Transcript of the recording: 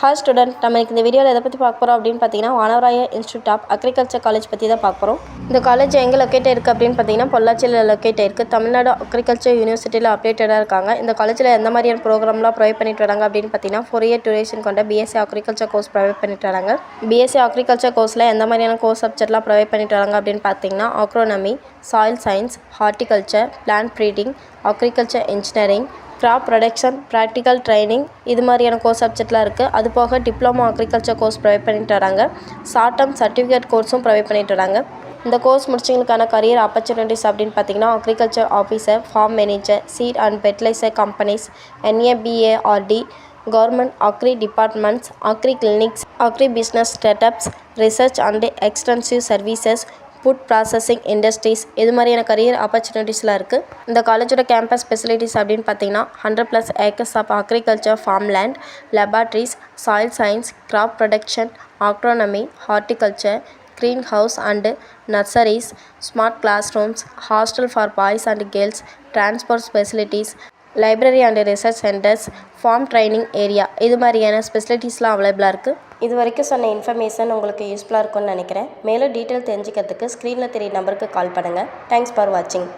Hi student, நம்ம இந்த வீடியோவில் எதை பற்றி பார்க்க போகிறோம் அப்படின்னு பார்த்தீங்கன்னா, வானவராய இன்ஸ்டியூட் ஆஃப் அக்ரிகல்ச்சர் காலேஜ் பற்றி தான் பார்க்க போகிறோம். இந்த காலேஜ் எங்கே லொக்கேட் இருக்குது அப்படின்னு பார்த்தீங்கன்னா, பொள்ளாச்சியில் லொக்கேட் இருக்குது. தமிழ்நாடு அக்ரிகல்ச்சர் யூனிவர்சிட்டியில் அப்டேட்டடாக இருக்காங்க. இந்த காலேஜில் எந்த மாதிரியான ப்ரோக்ராம்லாம் ப்ரொவைட் பண்ணிட்டு வராங்க அப்படின்னு பார்த்தீங்கன்னா, 4 இயர் டியூரேஷன் கொண்ட பிஎஸ்சி அக்ரிகல்ச்சர் கோர்ஸ் ப்ரொவைட் பண்ணிட்டு வராங்க. பிஎஸ்சி அக்ரிகல்ச்சர் கோர்ஸில் எந்த மாதிரியான கோர்ஸ் சப்ஜெக்ட்லாம் ப்ரொவைட் பண்ணிட்டு வராங்க அப்படின்னு பார்த்தீங்கன்னா, agronomy, soil science, horticulture, plant breeding, agriculture engineering, graph production, practical training இது மாதிரியான கோர்ஸ் சப்ஜெக்ட்லாம் இருக்குது. அது போக டிப்ளமோ அக்ரிகல்ச்சர் கோர்ஸ் ப்ரொவைட் பண்ணிட்டு வராங்க. ஷார்ட் டேர்ம் சர்டிஃபிகேட் கோர்ஸும் ப்ரொவைட் பண்ணிட்டு வராங்க. இந்த கோர்ஸ் முடிச்சவங்களுக்கான கரியர் ஆப்பர்ச்சுனிட்டிஸ் அப்படின்னு பார்த்தீங்கன்னா, agriculture officer, farm manager, seed and fertilizer companies, NABARD, government agri departments, agri clinics, agri business startups, research and extensive services, food processing industries இது மாதிரியான career ஆப்பர்ச்சுனிட்டிஸ்லாம் இருக்குது. இந்த காலேஜோட கேம்பஸ் ஃபெசிலிட்டிஸ் அப்படின்னு பார்த்தீங்கன்னா, 100+ acres of agriculture farm land, laboratories, soil science, crop production, agronomy, horticulture, green house and nurseries, smart classrooms, hostel for boys and girls, transport facilities, library and research centers, farm training area இது மாதிரியான ஸ்பெசிலிட்டிஸ்லாம் அவைலபிளாக இருக்குது. இது வரைக்கும் சொன்ன information உங்களுக்கு யூஸ்ஃபுல்லாக இருக்கும்னு நினைக்கிறேன். மேலும் டீட்டெயில் தெரிஞ்சுக்கிறதுக்கு ஸ்க்ரீனில் தெரிய நம்பருக்கு கால் பண்ணுங்கள். தேங்க்ஸ் ஃபார் வாட்சிங்.